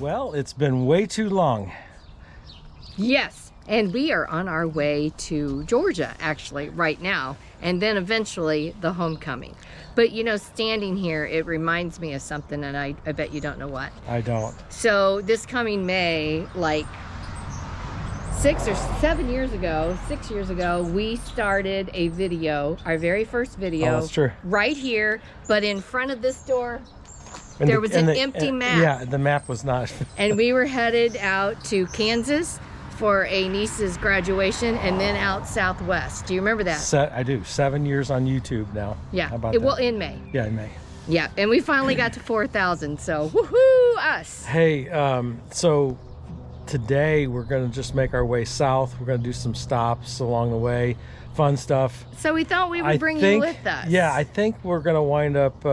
Well, it's been way too long. Yes, and we are on our way to Georgia, actually, right now, and then eventually the homecoming. But you know, standing here, it reminds me of something, and I bet you don't know what. I don't. So this coming May, like 6 or 7 years ago, 6 years ago, we started a video, our very first video. Oh, that's true. Right here, but in front of this door, there was an empty map. Yeah, the map was not. And we were headed out to Kansas for a niece's graduation, and then out southwest. Do you remember that? I do. 7 years on YouTube now. Yeah. How about that? Well, in May. Yeah, in May. Yeah, and we finally got to 4,000, so woohoo, us. Hey, so today we're going to just make our way south. We're going to do some stops along the way, fun stuff. So we thought we would bring you with us. Yeah, I think we're going to wind up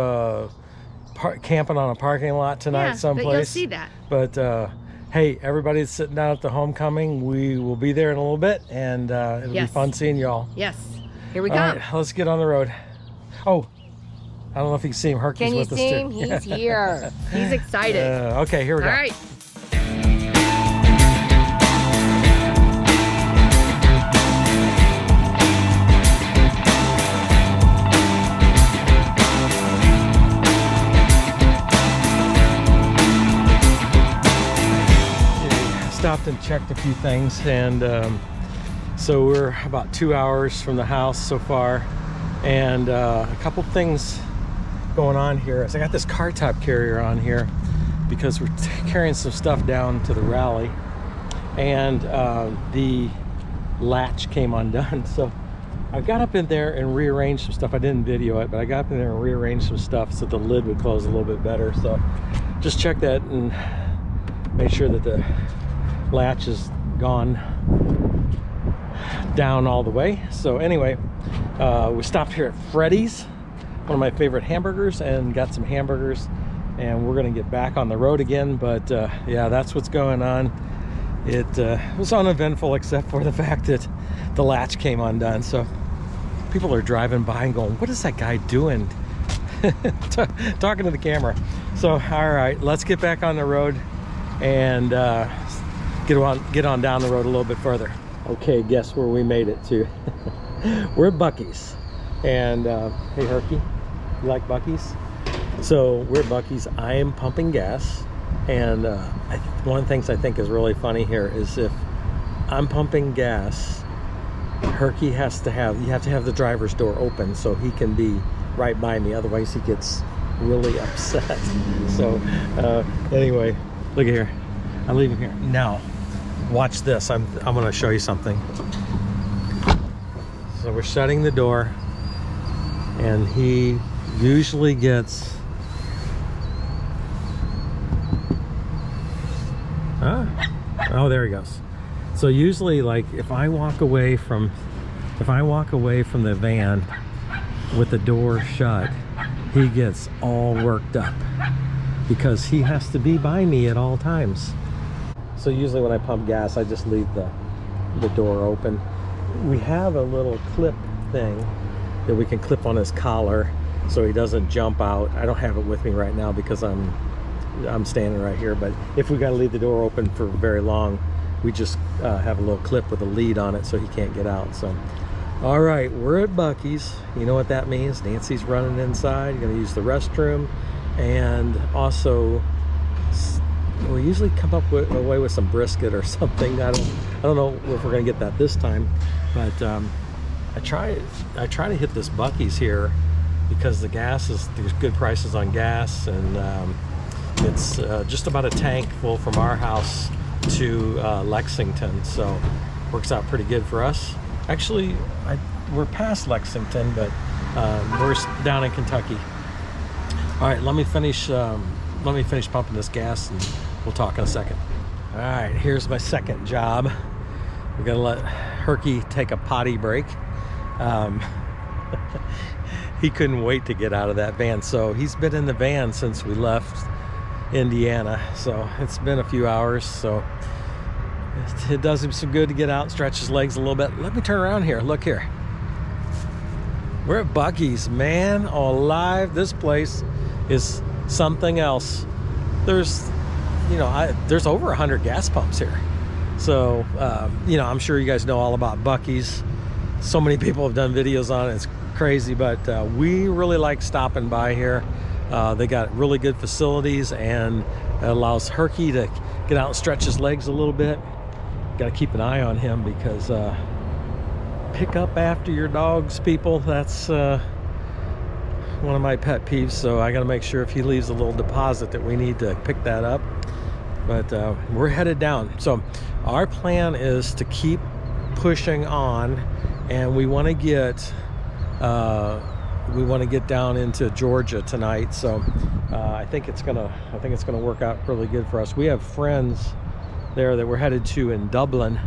camping on a parking lot tonight someplace. But you'll see that. But hey, everybody's sitting down at the homecoming. We will be there in a little bit, and it'll be fun seeing y'all. Yes. Here we go. All right, let's get on the road. Oh, I don't know if you can see him. Herky's with us too. Can you see him? He's here. He's excited. Okay, here we go. All right. Stopped and checked a few things, and so we're about 2 hours from the house so far, and a couple things going on here. So I got this car top carrier on here because we're carrying some stuff down to the rally, and the latch came undone. So I got up in there and rearranged some stuff. I didn't video it, but I got up in there and rearranged some stuff so the lid would close a little bit better. So just check that and made sure that the latch is gone down all the way. So anyway, we stopped here at Freddy's, one of my favorite hamburgers, and got some hamburgers, and we're gonna get back on the road again. But yeah, that's what's going on. It was uneventful except for the fact that the latch came undone. So people are driving by and going, what is that guy doing? Talking to the camera. So all right, let's get back on the road and get on down the road a little bit further. Okay, guess where we made it to? We're at Buc-ee's, and hey Herky, you like Buc-ee's? So we're at Buc-ee's. I am pumping gas, and one of the things I think is really funny here is if I'm pumping gas, Herky you have to have the driver's door open so he can be right by me, otherwise he gets really upset. So anyway, look at here, I'm leaving here now. Watch this. I'm going to show you something. So we're shutting the door, and he usually gets oh, there he goes. So usually, like, if I walk away from the van with the door shut, he gets all worked up because he has to be by me at all times. So usually when I pump gas, I just leave the door open. We have a little clip thing that we can clip on his collar so he doesn't jump out. I don't have it with me right now because I'm standing right here, but if we got to leave the door open for very long, we just have a little clip with a lead on it so he can't get out. So all right, we're at Buc-ee's. You know what that means. Nancy's running inside. You're going to use the restroom, and also we usually come up away with some brisket or something. I don't know if we're gonna get that this time, but I try to hit this Buc-ee's here because there's good prices on gas, and it's just about a tank full from our house to Lexington, so works out pretty good for us. Actually, we're past Lexington, but we're down in Kentucky. All right, let me finish pumping this gas, and we'll talk in a second. All right, here's my second job. We're gonna let Herky take a potty break. He couldn't wait to get out of that van. So he's been in the van since we left Indiana. So it's been a few hours. So it does him some good to get out, stretch his legs a little bit. Let me turn around here. Look here. We're at Buc-ee's, man alive. This place is something else. There's you know, there's over 100 gas pumps here. So, you know, I'm sure you guys know all about Buc-ee's. So many people have done videos on it. It's crazy, but we really like stopping by here. They got really good facilities, and it allows Herky to get out and stretch his legs a little bit. Got to keep an eye on him because pick up after your dogs, people. That's one of my pet peeves. So I got to make sure if he leaves a little deposit that we need to pick that up. But we're headed down. So our plan is to keep pushing on, and we want to get down into Georgia tonight. So I think it's gonna work out really good for us. We have friends there that we're headed to in Dublin,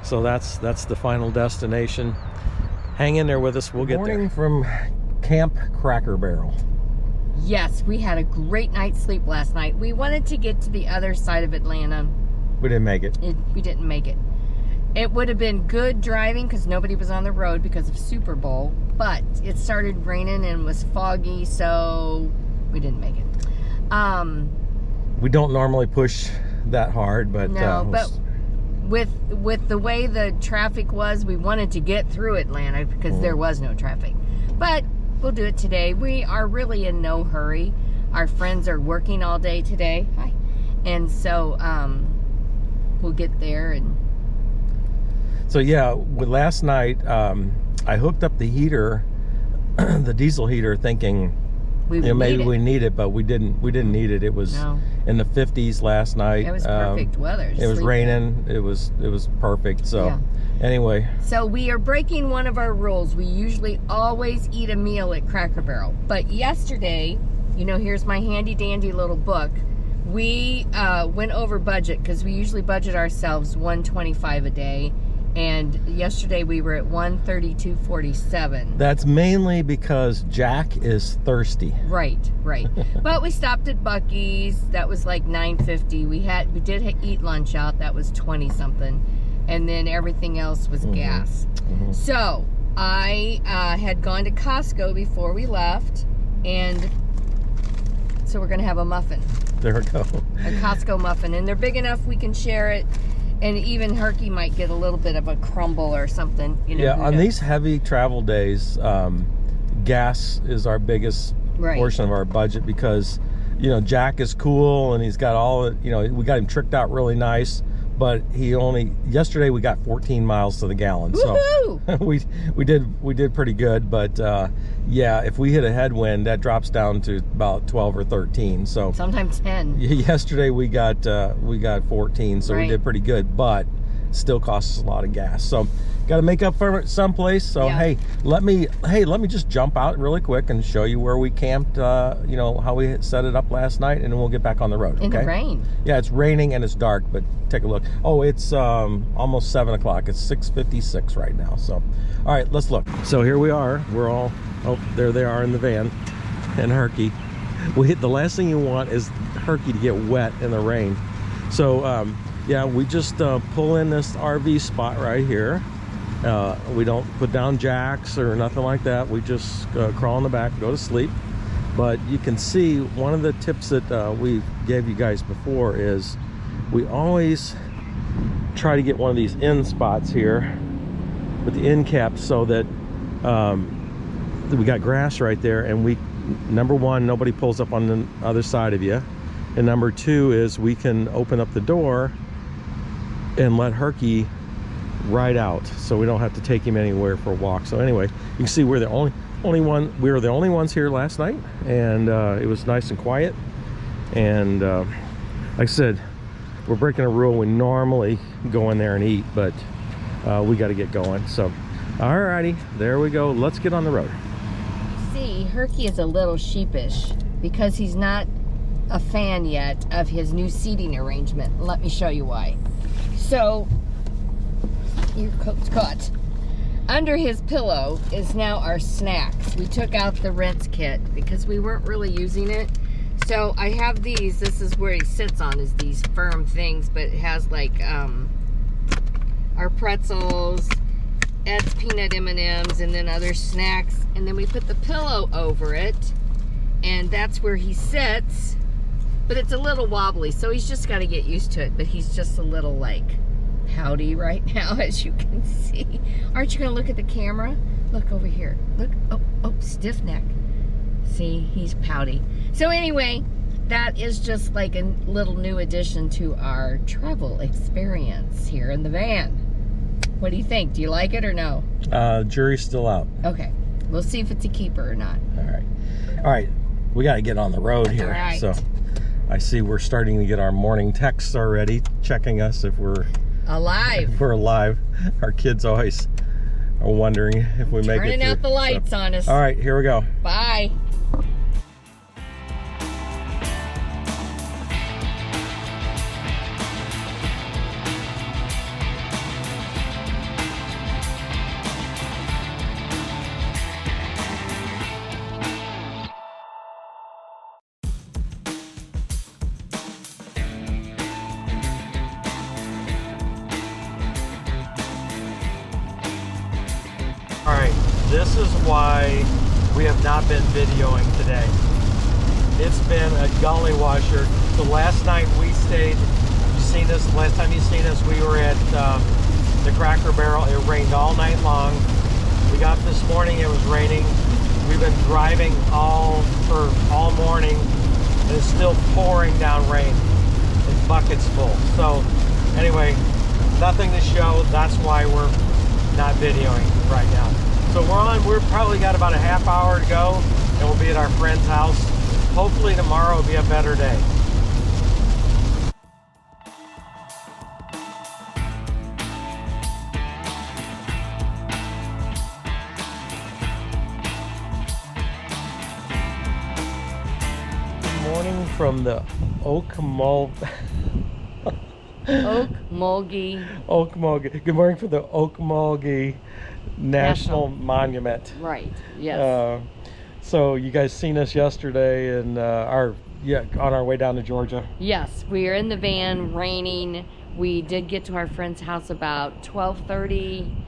so that's the final destination. Hang in there with us. We'll get there. From Camp Cracker Barrel. Yes, we had a great night's sleep last night. We wanted to get to the other side of Atlanta. We didn't make it. We didn't make it. It would have been good driving because nobody was on the road because of Super Bowl, but it started raining and was foggy, so we didn't make it. We don't normally push that hard, but no, but with the way the traffic was, we wanted to get through Atlanta because there was no traffic. But we'll do it today. We are really in no hurry. Our friends are working all day today. Hi. And so we'll get there. And so yeah, last night I hooked up the heater, the diesel heater, thinking maybe we need it, but we didn't need it. It was in the 50s last night. It was perfect weather. It was raining. It was perfect. So anyway, so we are breaking one of our rules. We usually always eat a meal at Cracker Barrel, but yesterday, you know, here's my handy dandy little book. We went over budget because we usually budget ourselves $125 a day. And yesterday we were at $132.47. That's mainly because Jack is thirsty. Right. But we stopped at Buc-ee's. That was like $9.50. We did eat lunch out. That was 20 something, and then everything else was gas. So I had gone to Costco before we left, and so we're gonna have a muffin. There we go. A Costco muffin, and they're big enough we can share it. And even Herky might get a little bit of a crumble or something, you know. Yeah, on these heavy travel days, gas is our biggest portion of our budget because, you know, Jack is cool and he's got all, you know, we got him tricked out really nice, but yesterday we got 14 miles to the gallon. So we did pretty good, but yeah, if we hit a headwind, that drops down to about 12 or 13. So sometimes 10. Yesterday we got 14, so we did pretty good, but still costs us a lot of gas. So got to make up for it someplace. So hey, let me just jump out really quick and show you where we camped. You know, how we set it up last night, and then we'll get back on the road. In the rain. Yeah, it's raining and it's dark, but take a look. Oh, it's almost 7 o'clock. It's 6:56 right now. So all right, let's look. So here we are. We're all, oh, there they are in the van, and Herky. The last thing you want is Herky to get wet in the rain. So yeah, we just pull in this RV spot right here. We don't put down jacks or nothing like that. We just crawl in the back, go to sleep. But you can see one of the tips that we gave you guys before is we always try to get one of these end spots here with the end cap, so that we got grass right there, and number one, nobody pulls up on the other side of you, and number two is we can open up the door and let Herky ride out, so we don't have to take him anywhere for a walk. So anyway, you can see we're the only ones here last night, and it was nice and quiet. And like I said, we're breaking a rule. We normally go in there and eat, but we got to get going. So alrighty, there we go. Let's get on the road. See, Herky is a little sheepish because he's not a fan yet of his new seating arrangement. Let me show you why. So your coat's caught. Under his pillow is now our snacks. We took out the rinse kit because we weren't really using it. So I have these. This is where he sits on, is these firm things, but it has like our pretzels, Ed's peanut M&Ms, and then other snacks. And then we put the pillow over it, and that's where he sits. But it's a little wobbly, so he's just got to get used to it. But he's just a little like pouty right now, as you can see. Aren't you going to look at the camera? Look over here. Look. Oh, stiff neck. See, he's pouty. So anyway, that is just like a little new addition to our travel experience here in the van. What do you think? Do you like it or no? Jury's still out. Okay. We'll see if it's a keeper or not. All right. We got to get on the road here. All right. So I see we're starting to get our morning texts already, checking us if we're alive. If we're alive. Our kids always are wondering if we make it. Turning out the lights on us. All right, here we go. Bye. Alright, this is why we have not been videoing today. It's been a gully washer. The last night we stayed, you've seen us, last time you've seen us, we were at the Cracker Barrel. It rained all night long. We got this morning, it was raining. We've been driving all morning, and it's still pouring down rain in buckets full. So anyway, nothing to show. That's why we're not videoing right now. So we're probably got about a half hour to go, and we'll be at our friend's house. Hopefully tomorrow will be a better day. Good morning from the Okmulgee. Good morning from the Okmulgee National Monument. Right. Yes. So you guys seen us yesterday, and on our way down to Georgia. Yes, we are in the van, raining. We did get to our friend's house about 12:30.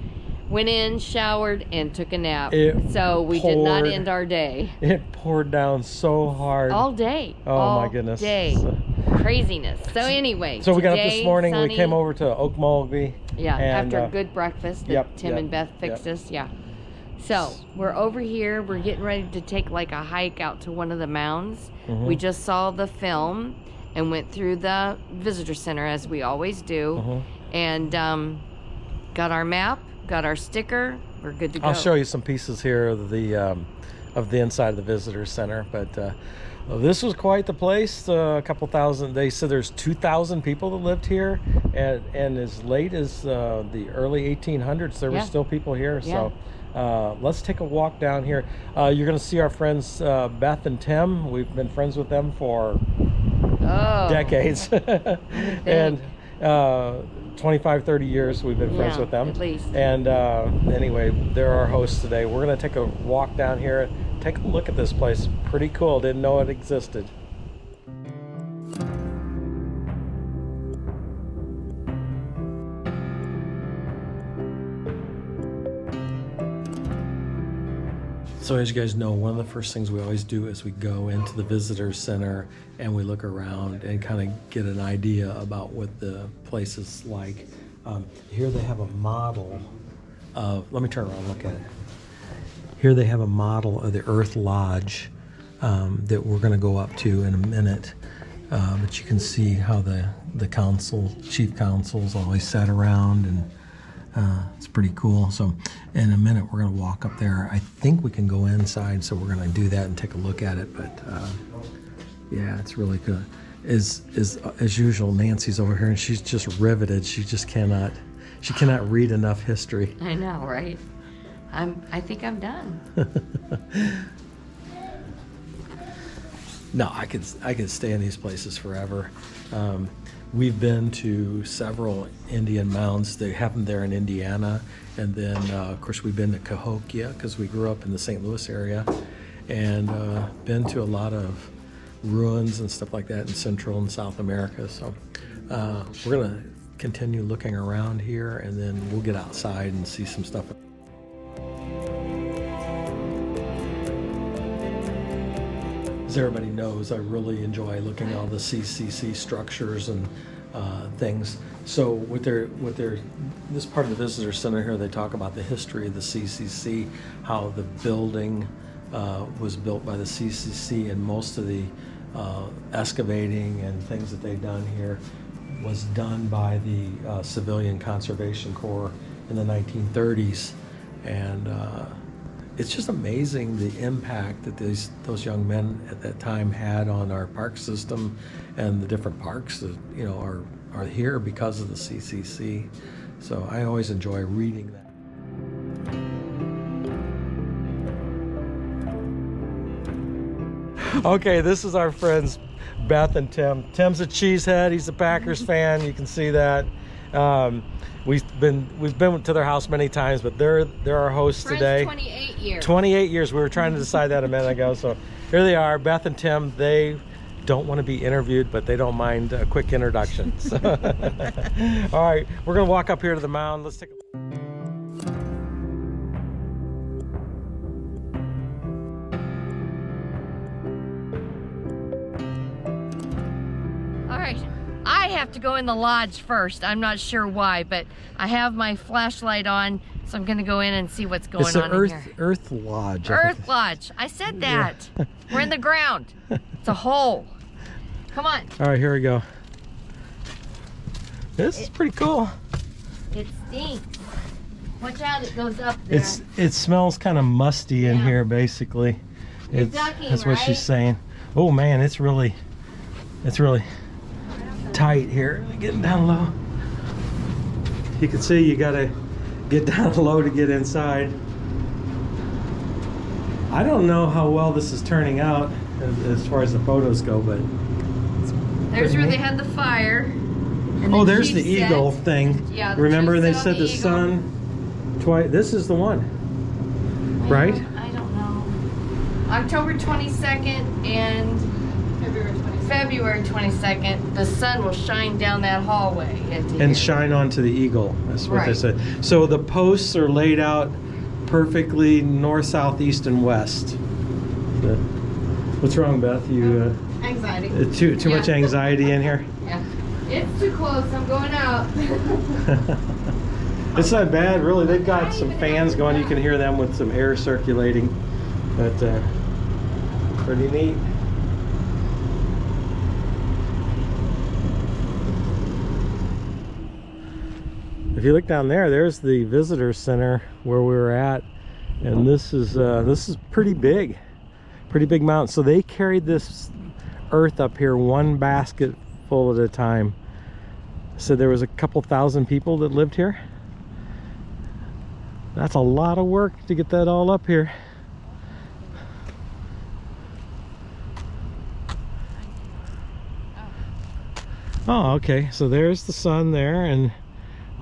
Went in, showered, and took a nap. So we did not end our day. It poured down so hard. All day. Oh my goodness. Day. Craziness. So anyway, so we got up this morning, sunny. we came over to Okmulgee. Yeah, after a good breakfast that Tim and Beth fixed us. Yeah. So we're over here. We're getting ready to take like a hike out to one of the mounds. We just saw the film and went through the visitor center as we always do, and got our map, got our sticker. We're good to go. I'll show you some pieces here of the inside of the visitor center, but this was quite the place. A couple thousand. They said there's 2,000 people that lived here, and as late as the early 1800s, there were still people here. So let's take a walk down here. You're going to see our friends Beth and Tim. We've been friends with them for decades, and 25-30 years we've been friends with them, at least. And anyway, they're our hosts today. We're going to take a walk down here, take a look at this place. Pretty cool. Didn't know it existed. So as you guys know, one of the first things we always do is we go into the visitor center and we look around and kind of get an idea about what the place is like. Here they have a model of, let me turn around and look at it. Here they have a model of the Earth Lodge that we're going to go up to in a minute. But you can see how the chief councils always sat around, and it's pretty cool. So in a minute we're going to walk up there. I think we can go inside, so we're going to do that and take a look at it. But yeah, it's really good. As usual, Nancy's over here and she's just riveted. She cannot read enough history. I know, right? I think I'm done. No, I could stay in these places forever. We've been to several Indian mounds. They have them there in Indiana, and then of course we've been to Cahokia because we grew up in the St. Louis area, and been to a lot of ruins and stuff like that in Central and South America. So we're gonna continue looking around here, and then we'll get outside and see some stuff. as everybody knows, I really enjoy looking at all the CCC structures and things. So with this part of the visitor center here, they talk about the history of the CCC, how the building was built by the CCC, and most of the excavating and things that they've done here was done by the Civilian Conservation Corps in the 1930s. And it's just amazing the impact that those young men at that time had on our park system, and the different parks that are here because of the CCC. So I always enjoy reading that. Okay, this is our friends Beth and Tim. Tim's a cheesehead. He's a Packers fan. You can see that. We've been to their house many times, but they're our hosts Friends today. 28 years. 28 years. We were trying to decide that a minute ago. So here they are, Beth and Tim. They don't want to be interviewed, but they don't mind a quick introduction. So all right, we're gonna walk up here to the mound. Let's take a I have to go in the lodge first. I'm not sure why, but I have my flashlight on, so I'm going to go in and see what's going on in here. Earth Lodge. Earth Lodge. I said that. Yeah. We're in the ground. It's a hole. Come on. All right, here we go. This is pretty cool. It stinks. Watch out, it goes up there. It smells kind of musty in here, basically. That's what she's saying. Oh man, it's really tight here. Getting down low. You can see you gotta get down low to get inside. I don't know how well this is turning out as far as the photos go, but there's where they had the fire. Oh, there's the eagle thing. Yeah. Remember they said the sun twice. This is the one, right? I don't know. October 22nd and February 22nd, the sun will shine down that hallway and shine onto the eagle. That's what they said. So the posts are laid out perfectly north, south, east, and west. What's wrong, Beth? You anxiety. Too much anxiety in here. Yeah, it's too close. I'm going out. It's not bad, really. They've got some fans going. You can hear them with some air circulating, but pretty neat. If you look down there, there's the visitor center where we were at, and this is pretty big mountain. So they carried this earth up here one basket full at a time. So there was a couple thousand people that lived here. That's a lot of work to get that all up here. Oh, okay. So there's the sun there, and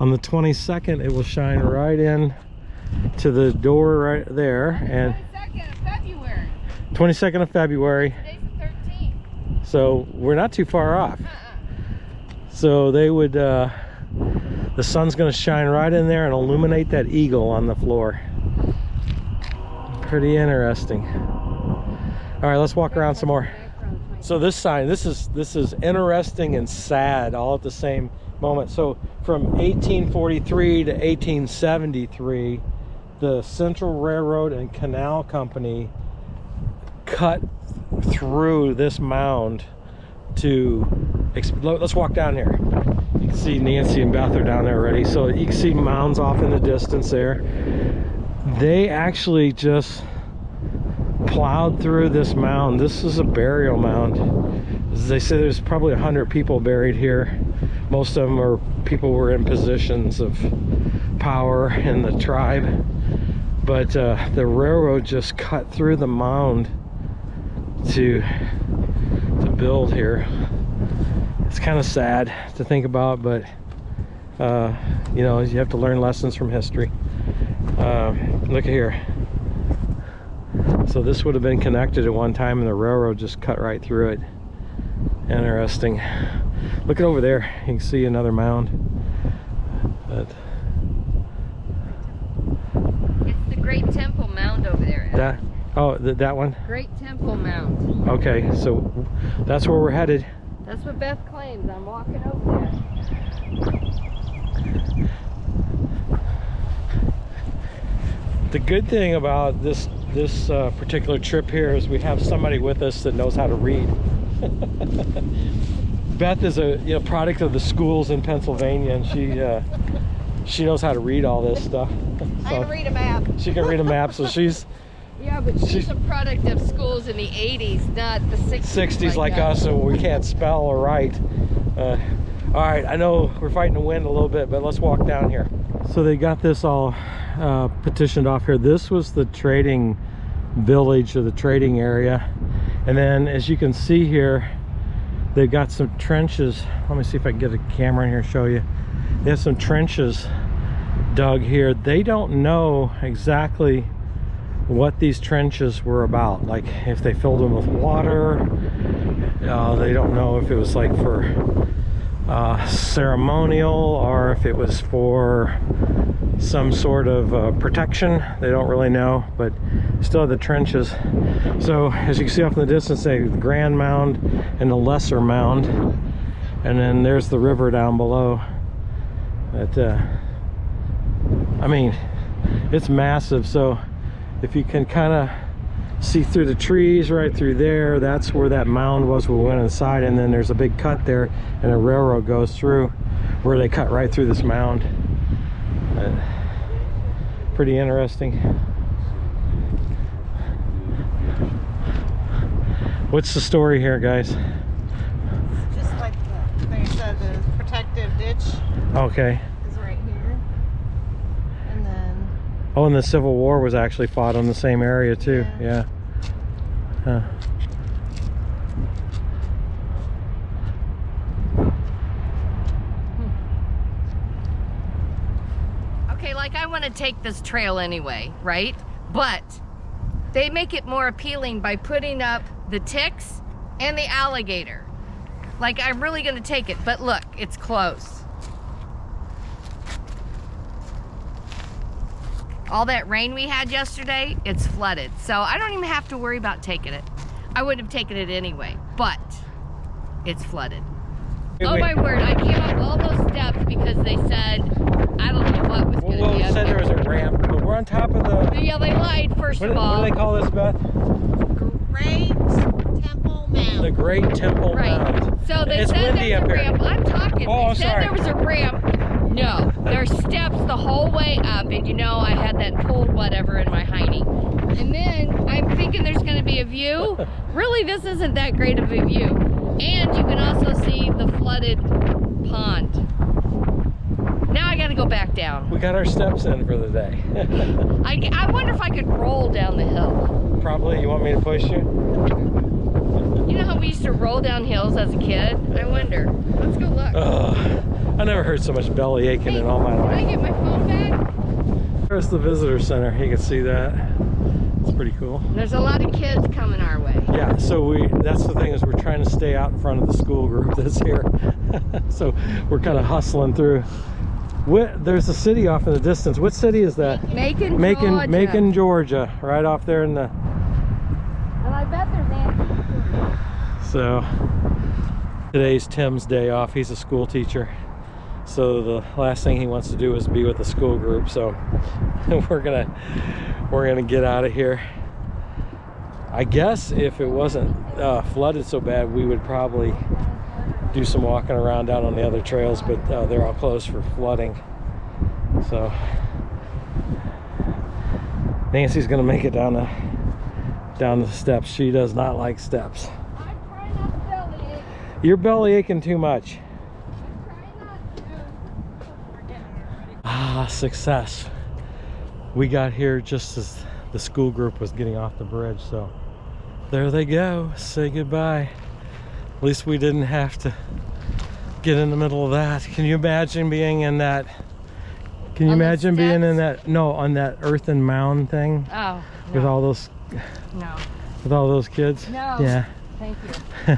on the 22nd, it will shine right in to the door right there. And 22nd of February. 22nd of February. Today's the 13th. So we're not too far off. So they would, the sun's going to shine right in there and illuminate that eagle on the floor. Pretty interesting. All right, let's walk around some more. So this sign, this is interesting and sad all at the same moment. So from 1843 to 1873, the Central Railroad and Canal Company cut through this mound to let's walk down here. You can see Nancy and Beth are down there already. So you can see mounds off in the distance there. They actually just plowed through this mound. This is a burial mound. As they say, there's probably 100 people buried here. Most of them are people who were in positions of power in the tribe. But the railroad just cut through the mound to build here. It's kind of sad to think about, but you know, you have to learn lessons from history. Look at here. So this would have been connected at one time, and the railroad just cut right through it. Interesting. Look at over there. You can see another mound. But it's the Great Temple Mound over there. Oh, that one? Great Temple Mount. Okay, so that's where we're headed. That's what Beth claims. I'm walking over there. The good thing about this particular trip here is we have somebody with us that knows how to read. Beth is a product of the schools in Pennsylvania, and she knows how to read all this stuff. So I can read a map. She can read a map, so she's Yeah, but she's a product of schools in the 80s, not the 60s. 60s like us, and we can't spell or write. All right, I know we're fighting the wind a little bit, but let's walk down here. So they got this all petitioned off here. This was the trading village, or the trading area. And then, as you can see here, they've got some trenches. Let me see if I can get a camera in here and show you. They have some trenches dug here. They don't know exactly what these trenches were about, like if they filled them with water. They don't know if it was like for ceremonial, or if it was for some sort of protection. They don't really know, but still the trenches. So as you can see off in the distance, they have the Grand Mound and the Lesser Mound, and then there's the river down below. I mean, it's massive. So if you can kind of see through the trees right through there, that's where that mound was. We went inside, and then there's a big cut there, and a railroad goes through where they cut right through this mound. Pretty interesting. What's the story here, guys? Just like they said, the protective ditch Okay. is right here. And then... Oh, and the Civil War was actually fought on the same area too. Yeah. Huh. Okay, like I want to take this trail anyway, right? But they make it more appealing by putting up the ticks and the alligator. Like, I'm really going to take it, but look, it's close. All that rain we had yesterday, it's flooded. So I don't even have to worry about taking it. I would have taken it anyway, but it's flooded. Oh my word, I came up all those steps because they said, I don't know what was going to Well, be we up said there there. was a ramp, but we're on top of the... Yeah, they lied, first of all. What do they call this, Beth? Great Temple Mound. The Great Temple Right. Mound. So they It's said windy there's a up here. ramp. I'm talking. Oh, They said sorry. there was a ramp. No, there's steps the whole way up, and you know I had that pulled whatever in my hiney. And then I'm thinking there's going to be a view. Really, this isn't that great of a view. And you can also see the flooded pond. Now I got to go back down. We got our steps in for the day. I wonder if I could roll down the hill. Probably. You want me to push you? You know how we used to roll down hills as a kid? I wonder. Let's go look. I never heard so much belly aching in all my Can I life. get my phone back? There's the visitor center. You can see that. It's pretty cool. There's a lot of kids coming our way. Yeah, so that's the thing, is we're trying to stay out in front of the school group that's here. So we're kind of hustling through. There's a city off in the distance. What city is that? Macon, Georgia. Macon, Georgia. Right off there in the... And I bet there's antiques. So today's Tim's day off. He's a school teacher. So the last thing he wants to do is be with the school group. So we're gonna get out of here. I guess if it wasn't flooded so bad, we would probably do some walking around down on the other trails, but they're all closed for flooding. So Nancy's gonna make it down the steps. She does not like steps. I'm trying not to belly ache. You're belly aching too much. I'm trying not to. Ah, success. We got here just as the school group was getting off the bridge, so there they go. Say goodbye. At least we didn't have to get in the middle of that. Can you imagine being in that? Can you On the imagine being in steps? that? No, on that earthen mound thing Oh, with no. all those No. kids. No. Yeah. Thank you.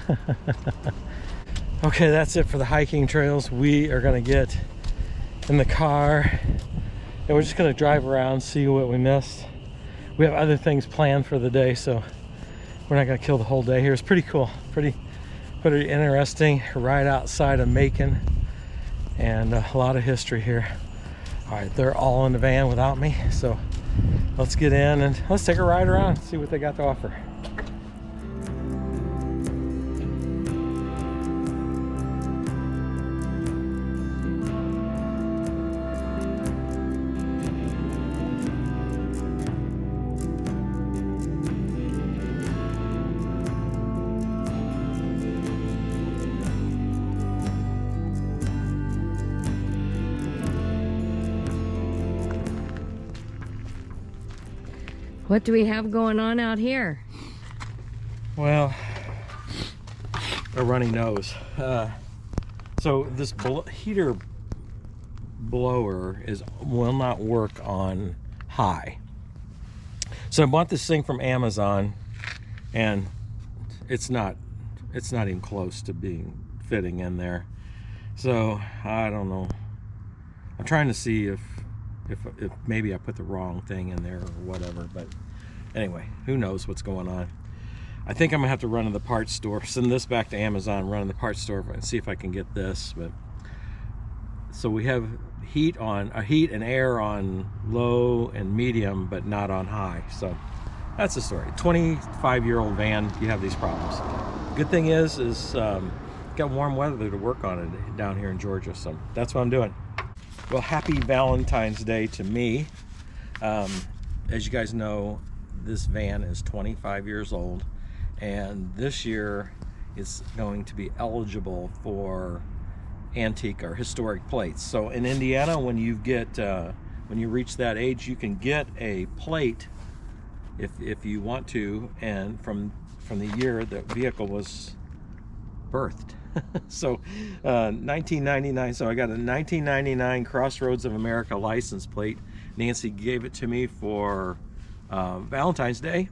Okay, that's it for the hiking trails. We are gonna get in the car and we're just gonna drive around, see what we missed. we have other things planned for the day, so we're not gonna kill the whole day here. It's pretty cool, pretty interesting, right outside of Macon, and a lot of history here. All right, they're all in the van without me, so let's get in and let's take a ride around, see what they got to offer. What do we have going on out here? Well, a runny nose. So this heater blower will not work on high. So I bought this thing from Amazon, and it's not even close to being fitting in there. So I don't know. I'm trying to see if maybe I put the wrong thing in there or whatever, but anyway, who knows what's going on. I think I'm gonna have to run to the parts store, send this back to Amazon, run to the parts store and see if I can get this. But so we have heat and air on low and medium, but not on high. So that's the story. 25-year-old van, you have these problems. Good thing is got warm weather to work on it down here in Georgia, so that's what I'm doing. Well, happy Valentine's Day to me. As you guys know, this van is 25 years old, and this year it's going to be eligible for antique or historic plates. So in Indiana, when you reach that age, you can get a plate if you want to, and from the year the vehicle was birthed. So 1999, so I got a 1999 Crossroads of America license plate. Nancy gave it to me for Valentine's Day,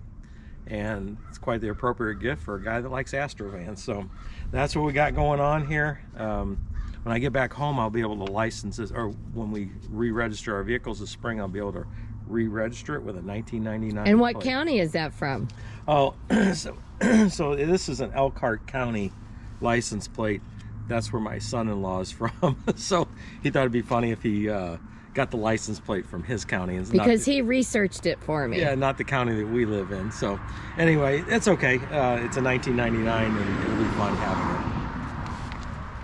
and it's quite the appropriate gift for a guy that likes Astrovan. So that's what we got going on here. When I get back home, I'll be able to license this, or when we re-register our vehicles this spring, I'll be able to re-register it with a 1999 And what plate. county is that from? Oh, so this is an Elkhart County license plate. That's where my son-in-law is from. So he thought it'd be funny if he got the license plate from his county. And because he researched it for me. Yeah, not the county that we live in. So anyway, it's okay. It's a 1999, and it'll be fun having it.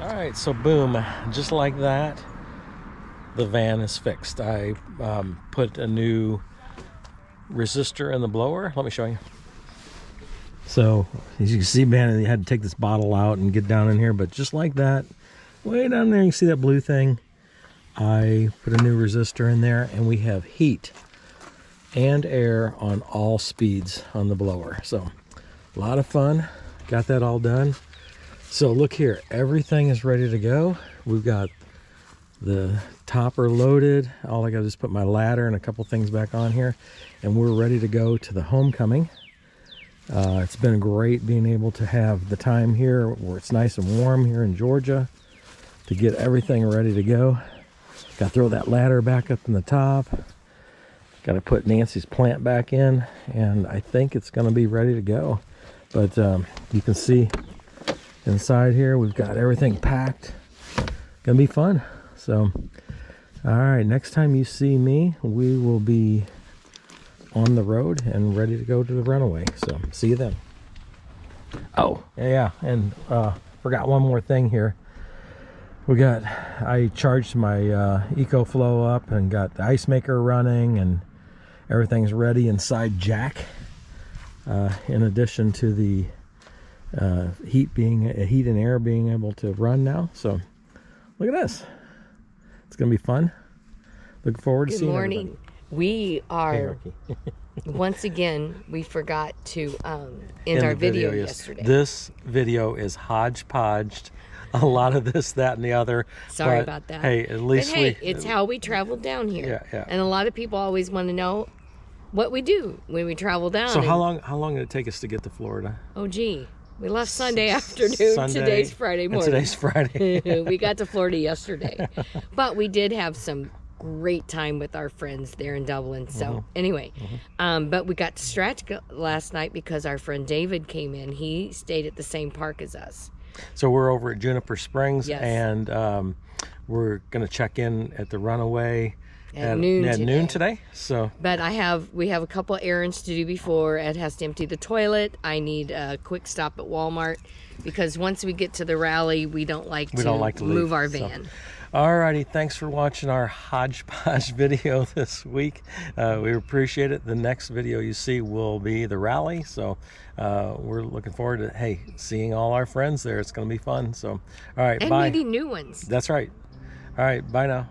All right, so boom, just like that, the van is fixed. I put a new resistor in the blower. Let me show you. So as you can see, man, you had to take this bottle out and get down in here, but just like that, way down there, you see that blue thing? I put a new resistor in there, and we have heat and air on all speeds on the blower. So a lot of fun. Got that all done. So look here, everything is ready to go. We've got the topper loaded. All I got to do is put my ladder and a couple things back on here, and we're ready to go to the homecoming. It's been great being able to have the time here where it's nice and warm here in Georgia to get everything ready to go. Got to throw that ladder back up in the top. Got to put Nancy's plant back in, and I think it's going to be ready to go. But you can see inside here we've got everything packed. Gonna be fun. So all right, next time you see me, we will be on the road and ready to go to the Runaway. So see you then. Oh yeah, and forgot one more thing here. I charged my EcoFlow up and got the ice maker running, and everything's ready inside Jack, in addition to the heat and air being able to run now. So look at this, it's gonna be fun. Looking forward to seeing everybody. Good morning. We are, Hey, Herky. once again, we forgot to end our video yesterday. This video is hodgepodged. A lot of this, that, and the other. Sorry but, about that. Hey, at least it's how we traveled down here. Yeah. And a lot of people always want to know what we do when we travel down. So how long did it take us to get to Florida? Oh, gee. We left Sunday afternoon. Today's Friday morning. And today's Friday. We got to Florida yesterday. But we did have some great time with our friends there in Dublin. So anyway, but we got distracted last night because our friend David came in. He stayed at the same park as us. So we're over at Juniper Springs, Yes. and we're going to check in at the Runaway At noon today. So, but we have a couple errands to do before. Ed has to empty the toilet. I need a quick stop at Walmart because once we get to the rally, we don't like to move leave, our van. Alrighty, thanks for watching our hodgepodge video this week. We appreciate it. The next video you see will be the rally, so we're looking forward to seeing all our friends there. It's going to be fun. So, all right, and bye. meeting new ones. That's right. All right, bye now.